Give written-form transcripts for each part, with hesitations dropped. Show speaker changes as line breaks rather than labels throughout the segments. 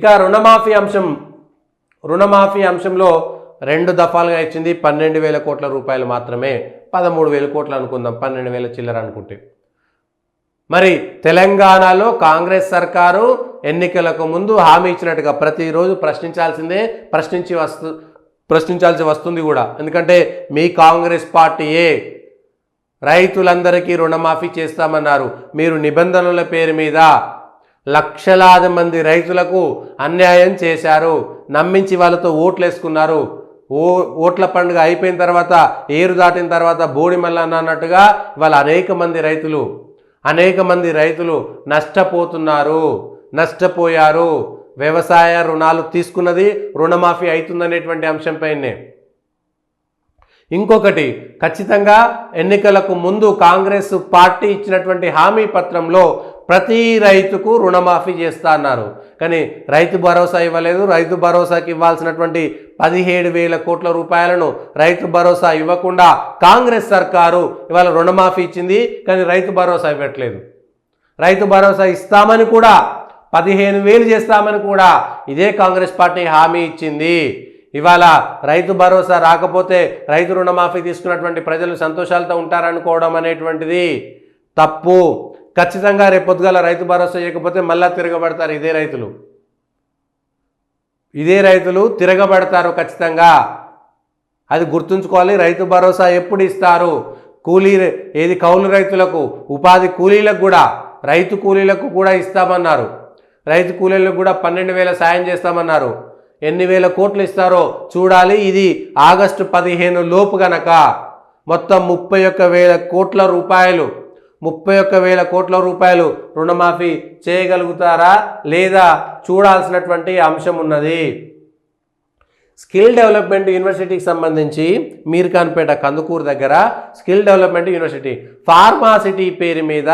ఇక రుణమాఫీ అంశంలో 2 దఫాలుగా ఇచ్చింది 12,000 కోట్ల రూపాయలు మాత్రమే. 13,000 కోట్లు అనుకుందాం, 12,000 చిల్లర అనుకుంటే. మరి తెలంగాణలో కాంగ్రెస్ సర్కారు ఎన్నికలకు ముందు హామీ ఇచ్చినట్టుగా ప్రతిరోజు ప్రశ్నించాల్సి వస్తుంది కూడా. ఎందుకంటే మీ కాంగ్రెస్ పార్టీయే రైతులందరికీ రుణమాఫీ చేస్తామన్నారు. మీరు నిబంధనల పేరు మీద లక్షలాది మంది రైతులకు అన్యాయం చేశారు, నమ్మించి వాళ్ళతో ఓట్లు వేసుకున్నారు. ఓట్ల పండుగ అయిపోయిన తర్వాత, ఏరు దాటిన తర్వాత బోడి మల్లన్న అన్నట్టుగా వాళ్ళ అనేక మంది రైతులు నష్టపోయారు. వ్యవసాయ రుణాలు తీసుకున్నది రుణమాఫీ అవుతుందనేటువంటి అంశంపైనే. ఇంకొకటి, ఖచ్చితంగా ఎన్నికలకు ముందు కాంగ్రెస్ పార్టీ ఇచ్చినటువంటి హామీ పత్రంలో ప్రతి రైతుకు రుణమాఫీ చేస్తా అన్నారు. కానీ రైతు భరోసా ఇవ్వలేదు. రైతు భరోసాకి ఇవ్వాల్సినటువంటి 17,000 కోట్ల రూపాయలను రైతు భరోసా ఇవ్వకుండా కాంగ్రెస్ సర్కారు ఇవాళ రుణమాఫీ ఇచ్చింది, కానీ రైతు భరోసా ఇవ్వట్లేదు. రైతు భరోసా ఇస్తామని కూడా 15,000 చేస్తామని కూడా ఇదే కాంగ్రెస్ పార్టీ హామీ ఇచ్చింది. ఇవాళ రైతు భరోసా రాకపోతే రైతు రుణమాఫీ తీసుకున్నటువంటి ప్రజలు సంతోషాలతో ఉంటారనుకోవడం అనేటువంటిది తప్పు. ఖచ్చితంగా రేపొద్దుగాల రైతు భరోసా చేయకపోతే మళ్ళా తిరగబడతారు ఇదే రైతులు తిరగబడతారు ఖచ్చితంగా. అది గుర్తుంచుకోవాలి. రైతు భరోసా ఎప్పుడు ఇస్తారు? కౌలు రైతులకు, ఉపాధి కూలీలకు కూడా, రైతు కూలీలకు కూడా ఇస్తామన్నారు. రైతు కూలీలకు కూడా 12,000 సాయం చేస్తామన్నారు. ఎన్ని వేల కోట్లు ఇస్తారో చూడాలి. ఇది ఆగస్టు 15 లోపు గనక మొత్తం 31,000 కోట్ల రూపాయలు రుణమాఫీ చేయగలుగుతారా లేదా చూడాల్సినటువంటి అంశం ఉన్నది. స్కిల్ డెవలప్మెంట్ యూనివర్సిటీకి సంబంధించి మీర్ఖాన్పేట కందుకూరు దగ్గర స్కిల్ డెవలప్మెంట్ యూనివర్సిటీ, ఫార్మాసిటీ పేరు మీద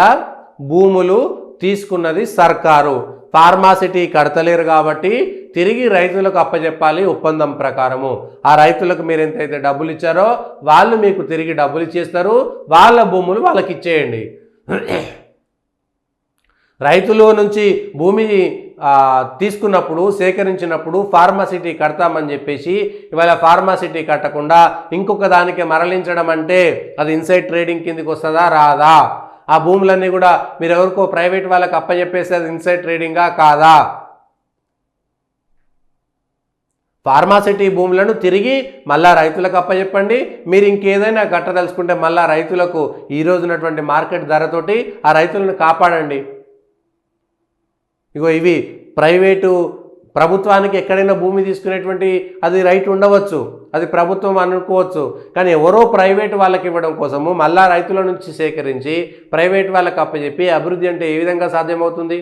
భూములు తీసుకున్నది సర్కారు. ఫార్మాసిటీ కడతలేరు కాబట్టి తిరిగి రైతులకు అప్పచెప్పాలి ఒప్పందం ప్రకారము. ఆ రైతులకు మీరు ఎంతైతే డబ్బులు ఇచ్చారో వాళ్ళు మీకు తిరిగి డబ్బులు ఇచ్చేస్తారు. వాళ్ళ భూములు వాళ్ళకి ఇచ్చేయండి. రైతుల నుంచి భూమి తీసుకున్నప్పుడు, సేకరించినప్పుడు ఫార్మాసిటీ కడతామని చెప్పేసి ఇవాళ ఫార్మాసిటీ కట్టకుండా ఇంకొక దానికి మరలించడం అంటే అది ఇన్సైడ్ ట్రేడింగ్ కిందకి వస్తుందా రాదా? ఆ భూములన్నీ కూడా మీరు ఎవరికో ప్రైవేట్ వాళ్ళకి అప్పచెప్పేస్తే అది ఇన్సైడ్ ట్రేడింగా కాదా? ఫార్మాసిటీ భూములను తిరిగి మళ్ళా రైతులకు అప్పచెప్పండి. మీరు ఇంకేదైనా కట్టదలుచుకుంటే మళ్ళా రైతులకు ఈరోజు ఉన్నటువంటి మార్కెట్ ధరతోటి ఆ రైతులను కాపాడండి. ఇవి ప్రభుత్వానికి ఎక్కడైనా భూమి తీసుకునేటువంటి అది రైట్ ఉండవచ్చు, అది ప్రభుత్వం అనుకోవచ్చు. కానీ ఎవరో ప్రైవేట్ వాళ్ళకి ఇవ్వడం కోసము మళ్ళా రైతుల నుంచి సేకరించి ప్రైవేట్ వాళ్ళకి అప్పచెప్పి అభివృద్ధి అంటే ఏ విధంగా సాధ్యమవుతుంది?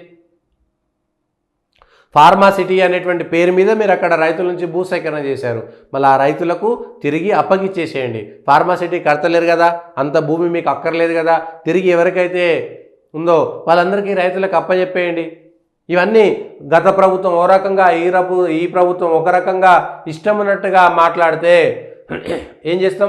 ఫార్మాసిటీ అనేటువంటి పేరు మీద మీరు అక్కడ రైతుల నుంచి భూసేకరణ చేశారు. మళ్ళీ ఆ రైతులకు తిరిగి అప్పగిచ్చేసేయండి. ఫార్మాసిటీ కడతలేరు కదా, అంత భూమి మీకు అక్కర్లేదు కదా, తిరిగి ఎవరికైతే ఉందో వాళ్ళందరికీ రైతులకు అప్పచెప్పేయండి. ఇవన్నీ గత ప్రభుత్వం ఓ రకంగా, ఈ ప్రభుత్వం ఒక రకంగా ఇష్టం ఉన్నట్టుగా మాట్లాడితే ఏం చేస్తాం?